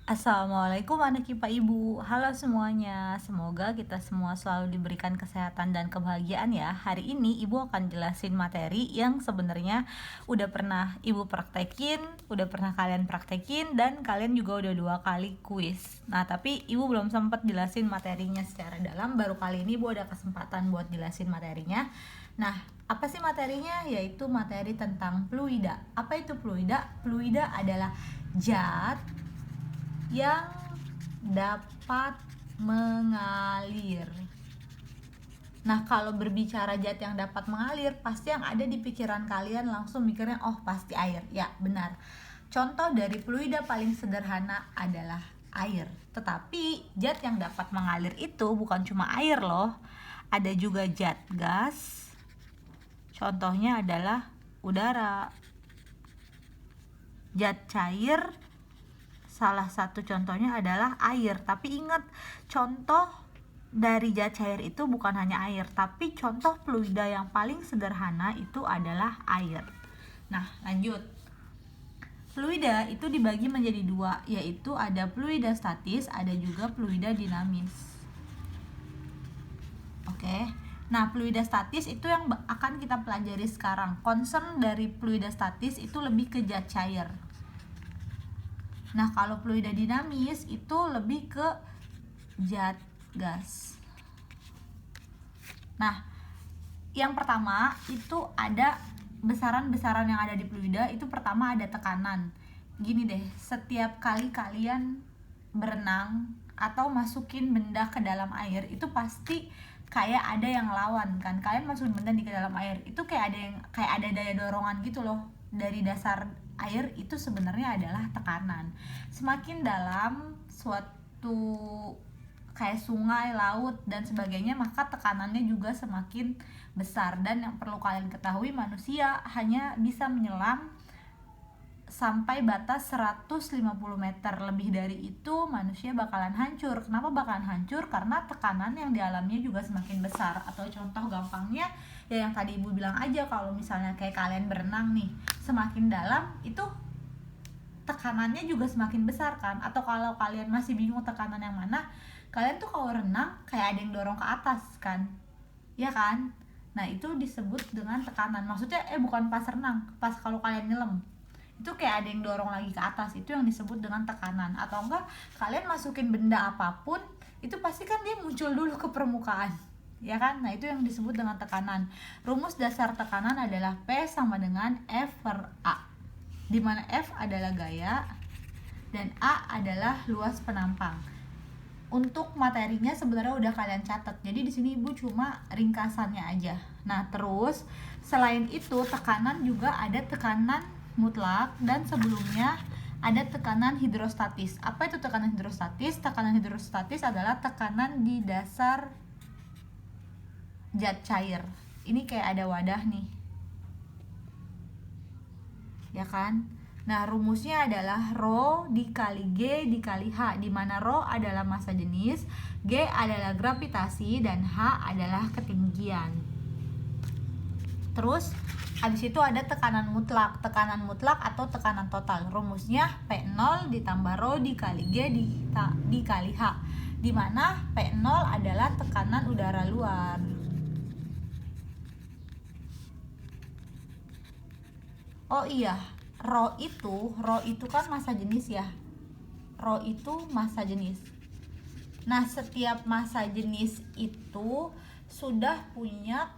Assalamualaikum anak IPA Ibu. Halo semuanya. Semoga kita semua selalu diberikan kesehatan dan kebahagiaan ya. Hari ini Ibu akan jelasin materi yang sebenarnya udah pernah Ibu praktekin, udah pernah kalian praktekin, dan kalian juga udah 2 kali kuis. Nah, tapi Ibu belum sempat jelasin materinya secara dalam. Baru kali ini Ibu ada kesempatan buat jelasin materinya. Nah, apa sih materinya? Yaitu materi tentang fluida. Apa itu fluida? Fluida adalah zat yang dapat mengalir. Nah, kalau berbicara zat yang dapat mengalir, pasti yang ada di pikiran kalian langsung mikirnya, oh pasti air. Ya, benar. Contoh dari fluida paling sederhana adalah air. Tetapi zat yang dapat mengalir itu bukan cuma air loh. Ada juga zat gas. Contohnya adalah udara. Zat cair, salah satu contohnya adalah air. Tapi ingat, contoh dari zat cair itu bukan hanya air, tapi contoh fluida yang paling sederhana itu adalah air. Nah, lanjut. Fluida itu dibagi menjadi 2, yaitu ada fluida statis, ada juga fluida dinamis. Oke. Nah, fluida statis itu yang akan kita pelajari sekarang. Concern dari fluida statis itu lebih ke zat cair. Nah, kalau fluida dinamis itu lebih ke zat gas. Nah, yang pertama itu ada besaran-besaran yang ada di fluida. Itu pertama ada tekanan. Gini deh, setiap kali kalian berenang atau masukin benda ke dalam air, itu pasti kayak ada yang lawan kan. Kalian masukin benda di ke dalam air, itu kayak ada daya dorongan gitu loh. Dari dasar air itu sebenarnya adalah tekanan. Semakin dalam suatu kayak sungai, laut, dan sebagainya, maka tekanannya juga semakin besar. Dan yang perlu kalian ketahui, manusia hanya bisa menyelam sampai batas 150 meter. Lebih dari itu manusia bakalan hancur. Kenapa bakalan hancur? Karena tekanan yang dialaminya juga semakin besar. Atau contoh gampangnya ya yang tadi Ibu bilang aja, kalau misalnya kayak kalian berenang nih, semakin dalam itu tekanannya juga semakin besar kan. Atau kalau kalian masih bingung tekanan yang mana, kalian tuh kalau renang kayak ada yang dorong ke atas kan, ya kan. Nah, itu disebut dengan tekanan. Maksudnya bukan pas renang, pas kalau kalian nyelam itu kayak ada yang dorong lagi ke atas, itu yang disebut dengan tekanan. Atau enggak, kalian masukin benda apapun itu pasti kan dia muncul dulu ke permukaan, ya kan. Nah, itu yang disebut dengan tekanan. Rumus dasar tekanan adalah P sama dengan F per A, di mana F adalah gaya dan A adalah luas penampang. Untuk materinya sebenarnya udah kalian catat, jadi di sini Ibu cuma ringkasannya aja. Nah, terus selain itu tekanan juga ada tekanan mutlak dan sebelumnya ada tekanan hidrostatis. Apa itu tekanan hidrostatis? Tekanan hidrostatis adalah tekanan di dasar zat cair. Ini kayak ada wadah nih, ya kan? Nah, rumusnya adalah Rho dikali G dikali H, di mana Rho adalah massa jenis, G adalah gravitasi, dan H adalah ketinggian. Terus habis itu ada tekanan mutlak atau tekanan total. Rumusnya P0 ditambah Rho dikali G dikali H, di mana P0 adalah tekanan udara luar. Oh iya, Rho itu kan massa jenis ya. Rho itu massa jenis. Nah, setiap massa jenis itu sudah punya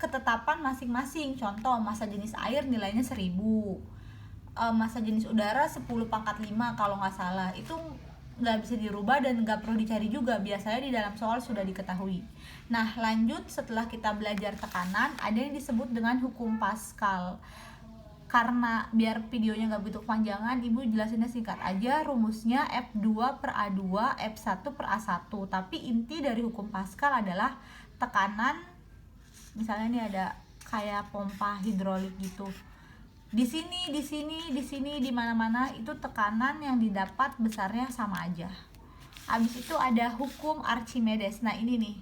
ketetapan masing-masing. Contoh, massa jenis air nilainya 1000, massa jenis udara 10⁵ kalau nggak salah. Itu nggak bisa dirubah dan nggak perlu dicari juga, biasanya di dalam soal sudah diketahui. Nah, lanjut, setelah kita belajar tekanan, ada yang disebut dengan hukum Pascal. Karena biar videonya nggak begitu kepanjangan, Ibu jelasinnya singkat aja. Rumusnya F2 per A2, F1 per A1. Tapi inti dari hukum Pascal adalah tekanan, misalnya ini ada kayak pompa hidrolik gitu. Di sini, di mana-mana itu tekanan yang didapat besarnya sama aja. Habis itu ada hukum Archimedes. Nah, ini nih,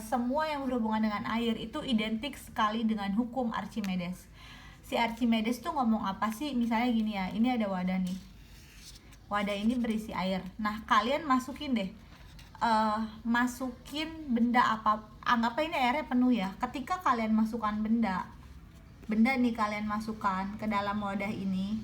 semua yang berhubungan dengan air itu identik sekali dengan hukum Archimedes. Si Archimedes tuh ngomong apa sih? Misalnya gini ya, ini ada wadah nih. wadah ini berisi air. Nah, kalian masukin deh, masukin benda apa, anggaplah ini airnya penuh ya. Ketika kalian masukkan benda nih, kalian masukkan ke dalam wadah ini,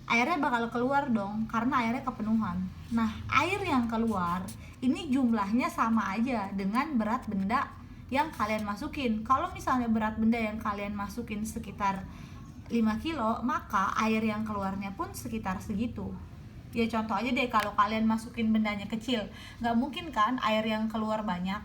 airnya bakal keluar dong, karena airnya kepenuhan. Nah, air yang keluar ini jumlahnya sama aja dengan berat benda yang kalian masukin. Kalau misalnya berat benda yang kalian masukin sekitar 5 kilo, maka air yang keluarnya pun sekitar segitu. Ya contoh aja deh, kalau kalian masukin bendanya kecil, nggak mungkin kan air yang keluar banyak.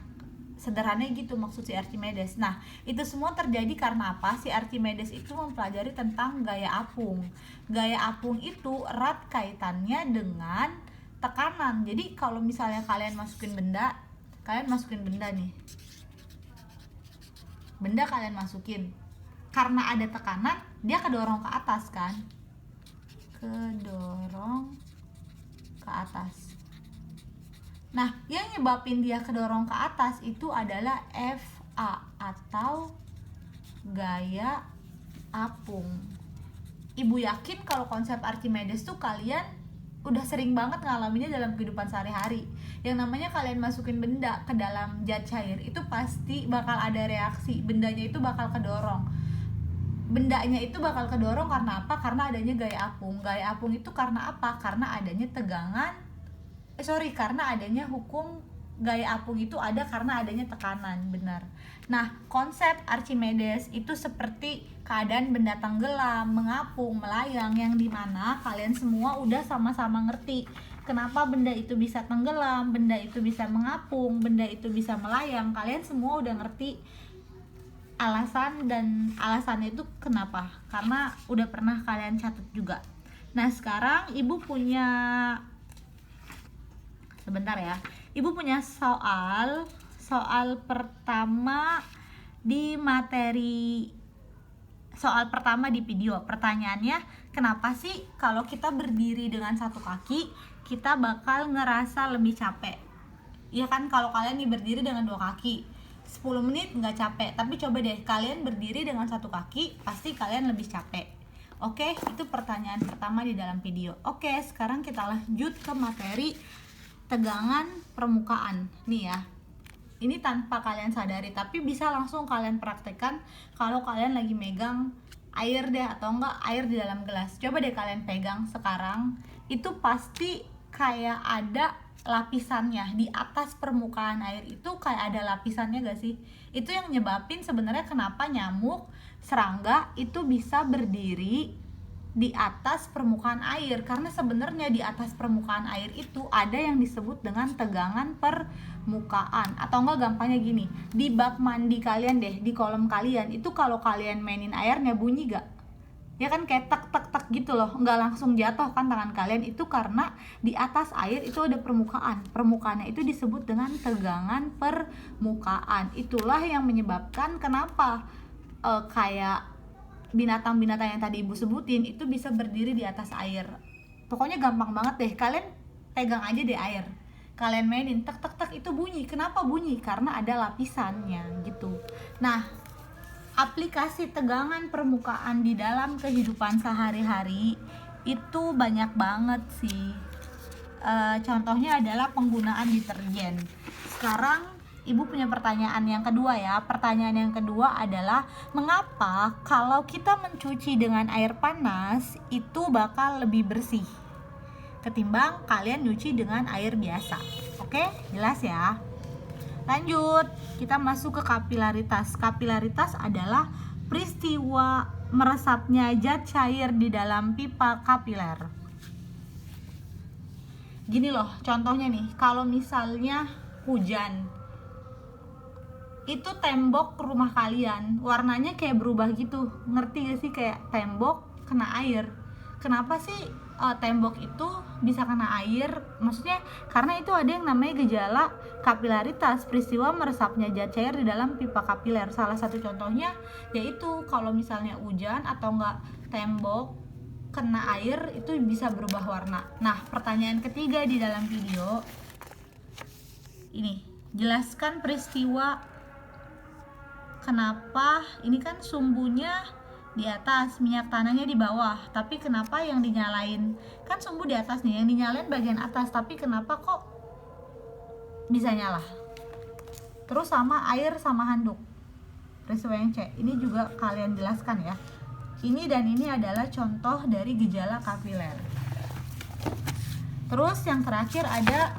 Sederhananya gitu maksud si Archimedes. Nah, itu semua terjadi karena apa? Si Archimedes itu mempelajari tentang gaya apung. Gaya apung itu erat kaitannya dengan tekanan. Jadi kalau misalnya kalian masukin benda nih, benda kalian masukin, karena ada tekanan dia kedorong ke atas kan, kedorong ke atas. Nah, yang nyebabin dia kedorong ke atas itu adalah FA atau gaya apung. Ibu yakin kalau konsep Archimedes tuh kalian udah sering banget ngalaminnya dalam kehidupan sehari-hari. Yang namanya kalian masukin benda ke dalam zat cair, itu pasti bakal ada reaksi. Bendanya itu bakal kedorong. Bendanya itu bakal kedorong karena apa? Karena adanya gaya apung. Gaya apung itu karena apa? Karena adanya karena adanya hukum gaya apung itu ada karena adanya tekanan, benar. Nah, konsep Archimedes itu seperti keadaan benda tenggelam, mengapung, melayang, yang dimana kalian semua udah sama-sama ngerti kenapa benda itu bisa tenggelam, benda itu bisa mengapung, benda itu bisa melayang. Kalian semua udah ngerti alasan, dan alasannya itu kenapa, karena udah pernah kalian catat juga. Nah, sekarang ibu punya soal pertama di materi, soal pertama di video. Pertanyaannya, kenapa sih kalau kita berdiri dengan satu kaki kita bakal ngerasa lebih capek? Ya kan, kalau kalian nih berdiri dengan dua kaki 10 menit nggak capek, tapi coba deh kalian berdiri dengan satu kaki, pasti kalian lebih capek. Oke, itu pertanyaan pertama di dalam video. Oke, sekarang kita lanjut ke materi tegangan permukaan. Nih ya, ini tanpa kalian sadari, tapi bisa langsung kalian praktekkan kalau kalian lagi megang air deh, atau enggak air di dalam gelas. Coba deh kalian pegang sekarang, itu pasti kayak ada lapisannya di atas permukaan air, itu kayak ada lapisannya gak sih? Itu yang nyebabin sebenarnya kenapa nyamuk, serangga itu bisa berdiri di atas permukaan air, karena sebenarnya di atas permukaan air itu ada yang disebut dengan tegangan permukaan. Atau enggak gampangnya gini, di bak mandi kalian deh, di kolam kalian itu kalau kalian mainin airnya bunyi gak? Ya kan, kayak tek tek tek gitu loh, nggak langsung jatuh kan tangan kalian, itu karena di atas air itu ada permukaannya itu disebut dengan tegangan permukaan. Itulah yang menyebabkan kenapa kayak binatang-binatang yang tadi ibu sebutin itu bisa berdiri di atas air. Pokoknya gampang banget deh, kalian pegang aja deh air, kalian mainin tek tek tek, itu bunyi. Kenapa bunyi? Karena ada lapisannya gitu. Nah, aplikasi tegangan permukaan di dalam kehidupan sehari-hari itu banyak banget sih. Contohnya adalah penggunaan deterjen. Sekarang ibu punya pertanyaan yang kedua ya. Pertanyaan yang kedua adalah, mengapa kalau kita mencuci dengan air panas itu bakal lebih bersih ketimbang kalian nyuci dengan air biasa? Oke, jelas ya. Lanjut, kita masuk ke kapilaritas. Kapilaritas adalah peristiwa meresapnya zat cair di dalam pipa kapiler. Gini loh, contohnya nih, kalau misalnya hujan, itu tembok rumah kalian warnanya kayak berubah gitu, ngerti gak sih? Kayak tembok kena air. Kenapa sih tembok itu bisa kena air? Maksudnya karena itu ada yang namanya gejala kapilaritas, peristiwa meresapnya zat cair di dalam pipa kapiler. Salah satu contohnya yaitu kalau misalnya hujan atau enggak tembok kena air, itu bisa berubah warna. Nah, pertanyaan ketiga di dalam video ini, jelaskan peristiwa kenapa ini kan sumbunya di atas, minyak tanahnya di bawah. Tapi kenapa yang dinyalain, kan sumbu di atas nih, yang dinyalain bagian atas, tapi kenapa kok bisa nyala? Terus sama air sama handuk. Peristiwa yang C, ini juga kalian jelaskan ya. Ini dan ini adalah contoh dari gejala kapiler. Terus yang terakhir ada,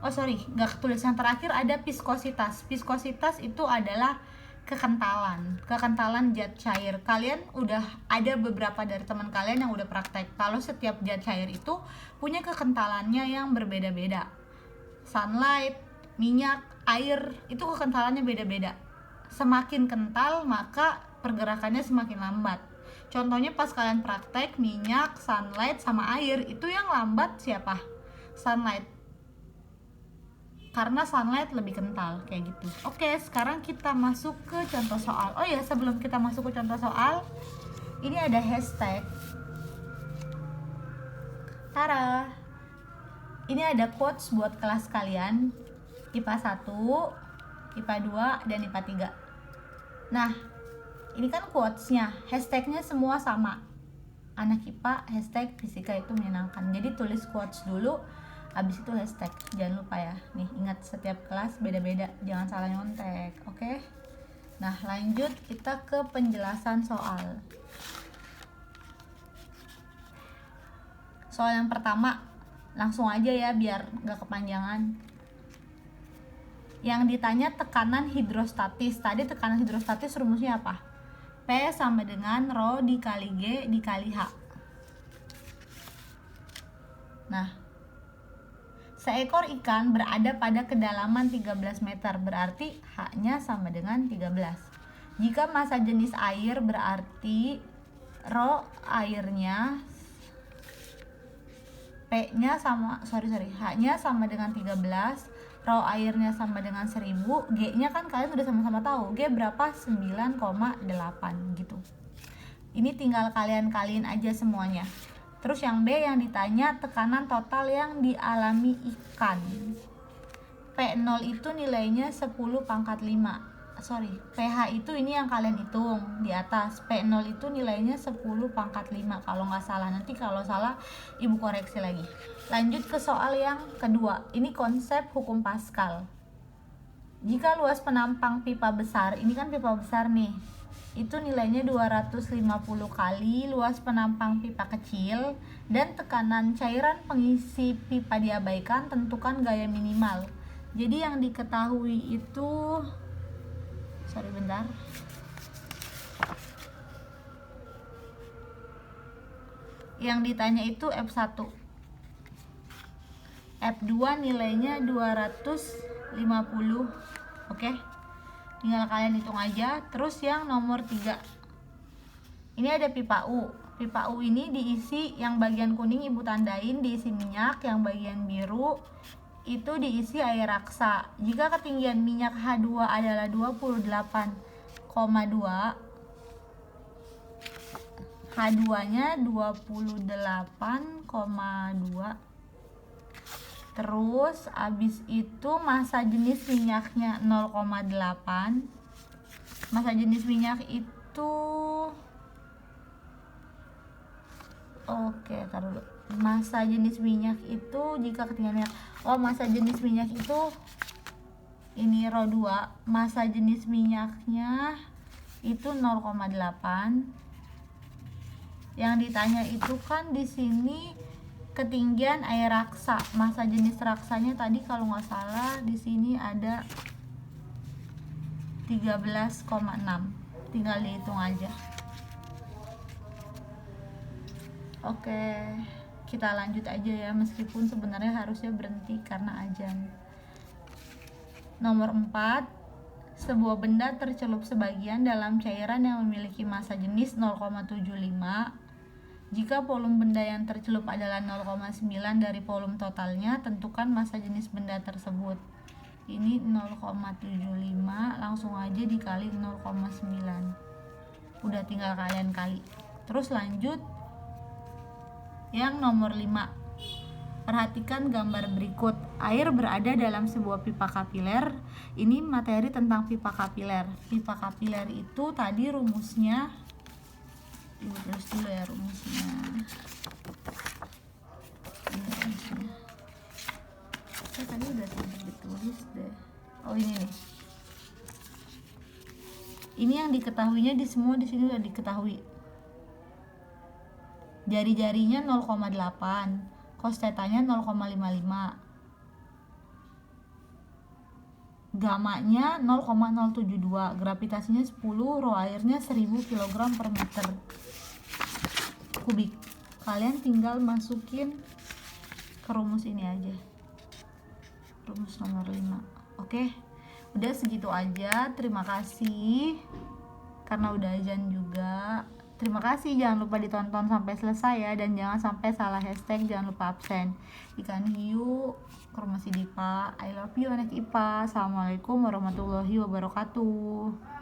nggak ketulis. Yang terakhir ada viskositas. Viskositas itu adalah kekentalan zat cair. Kalian udah ada beberapa dari teman kalian yang udah praktek kalau setiap zat cair itu punya kekentalannya yang berbeda-beda. Sunlight, minyak, air itu kekentalannya beda-beda. Semakin kental maka pergerakannya semakin lambat. Contohnya pas kalian praktek minyak, sunlight sama air, itu yang lambat siapa? Sunlight, karena sunlight lebih kental kayak gitu. Oke, sekarang kita masuk ke contoh soal. Oh ya, sebelum kita masuk ke contoh soal, ini ada hashtag. Tara, ini ada quotes buat kelas kalian IPA 1, IPA 2, dan IPA 3. Nah, ini kan quotesnya, hashtagnya semua sama. Anak IPA hashtag fisika itu menyenangkan. Jadi tulis quotes dulu, habis itu hashtag. Jangan lupa ya. Nih, ingat setiap kelas beda-beda, jangan salah nyontek, oke? Nah, lanjut kita ke penjelasan soal. Soal yang pertama, langsung aja ya biar gak kepanjangan. Yang ditanya tekanan hidrostatis. Tadi tekanan hidrostatis rumusnya apa? P sama dengan rho dikali G dikali H. Nah, seekor ikan berada pada kedalaman 13 meter, berarti H-nya sama dengan 13. Jika massa jenis air berarti rho airnya H-nya sama dengan 13, rho airnya sama dengan 1000, G-nya kan kalian udah sama-sama tahu. G berapa? 9,8 gitu. Ini tinggal kalian kaliin aja semuanya. Terus yang B, yang ditanya tekanan total yang dialami ikan. P0 itu nilainya 10⁵. pH itu ini yang kalian hitung di atas. P0 itu nilainya 10⁵. Kalau nggak salah, nanti kalau salah ibu koreksi lagi. Lanjut ke soal yang kedua. Ini konsep hukum Pascal. Jika luas penampang pipa besar, ini kan pipa besar nih, itu nilainya 250 kali luas penampang pipa kecil, dan tekanan cairan pengisi pipa diabaikan, tentukan gaya minimal. Jadi yang diketahui itu, yang ditanya itu F1. F2 nilainya 250. Oke. Tinggal kalian hitung aja. Terus yang nomor 3. Ini ada pipa U. Pipa U ini diisi, yang bagian kuning ibu tandain diisi minyak, yang bagian biru itu diisi air raksa. Jika ketinggian minyak H2 adalah 28,2, H2-nya 28,2. Terus abis itu massa jenis minyaknya 0,8. Massa jenis minyak itu taruh dulu. Massa jenis minyak itu jika ketinggian minyak, massa jenis minyak itu ini rho 2. Massa jenis minyaknya itu 0,8. Yang ditanya itu kan di sini ketinggian air raksa. Massa jenis raksanya tadi kalau nggak salah di sini ada 13,6. Tinggal dihitung aja. Oke, kita lanjut aja ya, meskipun sebenarnya harusnya berhenti karena azan. Nomor 4, sebuah benda tercelup sebagian dalam cairan yang memiliki massa jenis 0,75. Jika volume benda yang tercelup adalah 0,9 dari volume totalnya, tentukan massa jenis benda tersebut. Ini 0,75, langsung aja dikali 0,9. Udah tinggal kalian kali. Terus lanjut yang nomor 5. Perhatikan gambar berikut. Air berada dalam sebuah pipa kapiler. Ini materi tentang pipa kapiler. Pipa kapiler itu tadi rumusnya, Ibu tulis dulu ya rumusnya. Ini rumusnya. Saya tadi udah sempat ditulis deh. Oh ini nih. Ini yang diketahuinya di semua di sini udah diketahui. Jari-jarinya 0,8. Cos tetanya 0,55, gamanya 0,072, gravitasinya 10, rho airnya 1000 kg per meter kubik. Kalian tinggal masukin ke rumus ini aja, rumus nomor 5. Oke, udah segitu aja. Terima kasih karena udah azan juga. Terima kasih, jangan lupa ditonton sampai selesai ya, dan jangan sampai salah hashtag, jangan lupa absen. Ikan hiu, Kurmasi Dipa, I love you anak IPA. Assalamualaikum warahmatullahi wabarakatuh.